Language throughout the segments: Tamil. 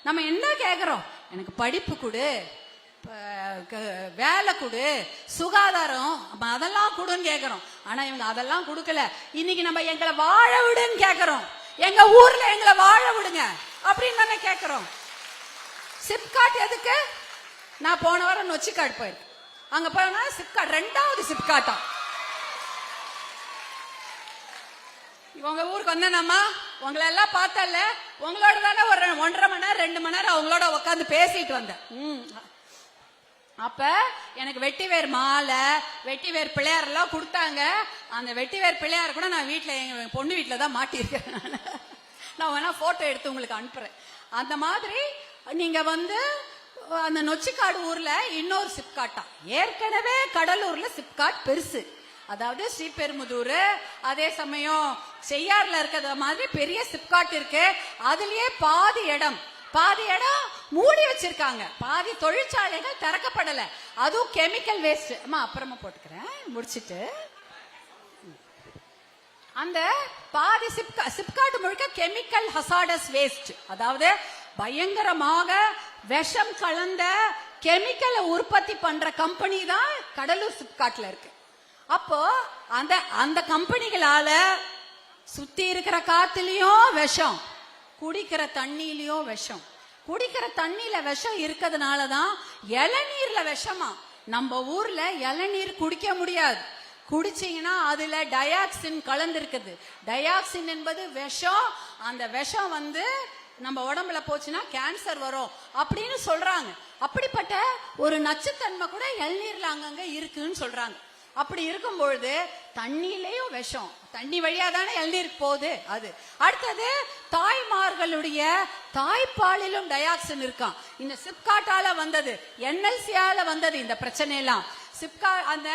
நம்ம என்ன கேக்குறோம்? எனக்கு படிப்பு கொடு, வேலை கொடு, சுகாதாரம், அதெல்லாம் கொடுன்னு கேக்குறோம். ஆனா இவங்க அதெல்லாம் கொடுக்கல. இன்னைக்கு நம்ம எங்களை வாழ விடுன்னு கேக்குறோம். எங்க ஊர்ல எங்களை வாழ விடுங்க அப்படின்னு தானே கேக்குறோம். சிப்காட் எதுக்கு? நான் போன வாரம் நொச்சிக்காடு போயிருக்கேன். அங்க போனா சிப்காட் 2வது சிப்காட்டா. இவங்க ஊருக்கு வந்தேனம்மா, உங்களை எல்லாம் பார்த்தல, உங்களோட தானே ஒரு 1.5 மணி நேரம் 2 மணி நேரம் அவங்களோட உட்காந்து பேசிட்டு வந்தேன். அப்ப எனக்கு வெட்டிவேர் மாலை, வெட்டிவேர் பிள்ளையார் எல்லாம் கொடுத்தாங்க. அந்த வெட்டிவேர் பிள்ளையார் கூட நான் வீட்டுல, எங்க பொண்ணு வீட்டுல தான் மாட்டிருக்கேன். நான் வேணா போட்டோ எடுத்து உங்களுக்கு அனுப்புறேன். அந்த மாதிரி நீங்க அந்த நொச்சிக்காடு ஊர்ல இன்னொரு சிப்காட்டா. ஏற்கனவே கடலூர்ல சிப்காட் பெருசு, அதாவது ஸ்ரீபெரும்புதூர், அதே சமயம் செய்யாறுல இருக்கிற மாதிரி பெரிய சிப்காட் இருக்கு. அதுலயே பாதி இடம் மூடி வச்சிருக்காங்க. பாதி தொழிற்சாலைகள் திறக்கப்படல. அதுவும் கெமிக்கல் வேஸ்ட். அப்புறமா போட்டுக்கிறேன் முடிச்சிட்டு. அந்த பாதி சிப்காட் முழுக்க கெமிக்கல் ஹசார்டஸ் வேஸ்ட், அதாவது பயங்கரமாக விஷம் கலந்த கெமிக்கலை உற்பத்தி பண்ற கம்பெனி தான் கடலூர் சிப்காட்ல இருக்கு. அப்போ அந்த கம்பெனிகளால சுத்தி இருக்கிற காத்துலயும் விஷம், குடிக்கிற தண்ணியிலயும் விஷம். குடிக்கிற தண்ணியில விஷம் இருக்கிறதுனாலதான் இளநீர்ல விஷமா. நம்ம ஊர்ல இளநீர் குடிக்க முடியாது. குடிச்சீங்கன்னா அதுல டயாக்சின் கலந்து இருக்குது. டயாக்சின் என்பது விஷம். அந்த விஷம் நம்ம உடம்புல போச்சுன்னா கேன்சர் வரும் அப்படின்னு சொல்றாங்க. அப்படிப்பட்ட ஒரு நச்சுத்தன்மை கூட இளநீர்ல அங்கங்க இருக்குன்னு சொல்றாங்க. அப்படி இருக்கும் பொழுது தண்ணியிலையும் விஷம், தண்ணி வழியா தானே இளநீருக்கு போகுது. அது அடுத்தது தாய்மார்களுடைய தாய்ப்பாலிலும் டயாக்சின் இருக்கான். இந்த சிப்காட்டால வந்தது, என்எல்சியால வந்தது இந்த பிரச்சனை எல்லாம். அந்த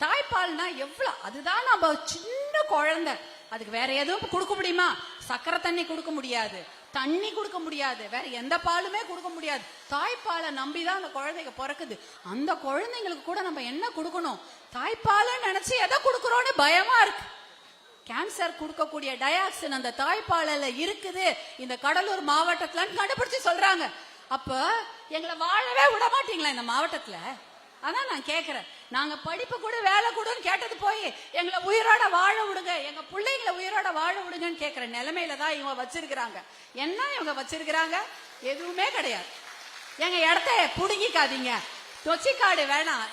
தாய்ப்பால்னா எவ்வளவு, அதுதான் நம்ம சின்ன குழந்தை, அதுக்கு வேற எதுவும் கொடுக்க முடியுமா? சக்கரை தண்ணி கொடுக்க முடியாது, தண்ணி கொடுக்க முடியாது, வேற எந்த பாலுமே கொடுக்க முடியாது. தாய்ப்பாலை நம்பிதான் அந்த குழந்தைங்க பிறக்குது. அந்த குழந்தைங்களுக்கு கூட நம்ம என்ன கொடுக்கணும்? தாய்ப்பாலை நினைச்சு எதை கொடுக்கறோம்னு பயமா இருக்கு. கேன்சர் கொடுக்கக்கூடிய டயாக்சின் அந்த தாய்ப்பாலில் இருக்குது இந்த கடலூர் மாவட்டத்துல கண்டுபிடிச்சு சொல்றாங்க. அப்ப எங்களை வாழவே விட மாட்டீங்களா இந்த மாவட்டத்துல? அதான் நான் கேக்குறேன். நாங்க படிப்பு கூட வேலை கூடன்னு கேட்டது போய் எங்களை உயிரோட வாழ விடுங்க, எங்க பிள்ளைங்களை உயிரோட வாழ விடுங்கன்னு கேக்குற நிலைமையில தான் இவங்க வச்சிருக்கிறாங்க. என்ன இவங்க வச்சிருக்கிறாங்க? எதுவுமே கிடையாது. எங்க இடத்த புடுங்கிக்காதீங்க, தொச்சிக்காடு வேணாம்,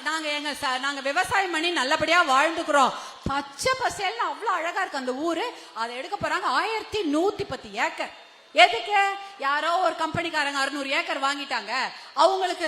நாங்க விவசாயம் பண்ணி நல்லபடியா வாழ்ந்துக்கிறோம், பச்சை பசேல்னு அவ்வளவு அழகா இருக்கு அந்த ஊரு. அதை எடுக்க போறாங்க 1110 ஏக்கர். எதுக்கு? யாரோ ஒரு கம்பெனிக்காரங்க 600 ஏக்கர் வாங்கிட்டாங்க, அவங்களுக்கு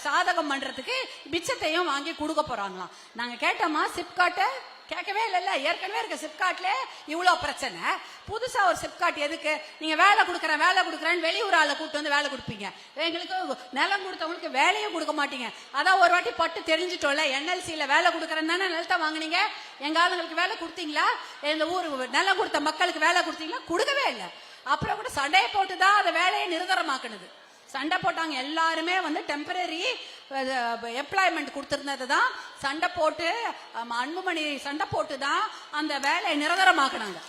சாதகம் பண்றதுக்கு மிச்சத்தையும் வாங்கி கொடுக்க போறாங்களாம். நாங்க கேட்டோமா சிப்காட்ட? கேட்கவே இல்ல. ஏற்கனவே இருக்க சிப்காட்ல இவ்வளவு பிரச்சனை, புதுசா ஒரு சிப்காட் எதுக்கு? நீங்க வேலை கொடுக்கறேன்னு வெளியூர் ஆளை கூட்டு வந்து வேலை கொடுப்பீங்க, எங்களுக்கு நிலம் கொடுத்தவங்களுக்கு வேலையும் கொடுக்க மாட்டீங்க. அதான் ஒரு வாட்டி பட்டு தெரிஞ்சிட்டோம்ல, என்எல்சியில வேலை கொடுக்கறேன்னு தானே நிலத்தை வாங்கினீங்க. எங்க ஆளுங்களுக்கு வேலை கொடுத்தீங்களா? எங்க ஊர் நிலம் கொடுத்த மக்களுக்கு வேலை கொடுத்தீங்களா? கொடுக்கவே இல்லை. அப்புறம் கூட சண்டையை போட்டுதான் அந்த வேலையை நிரந்தரமாக்குனது. சண்டை போட்டாங்க எல்லாருமே, டெம்பரரி எம்ப்ளாய்மெண்ட் கொடுத்திருந்ததுதான் சண்டை போட்டு, அன்புமணி சண்டை போட்டுதான் அந்த வேலையை நிரந்தரமாக்குனாங்க.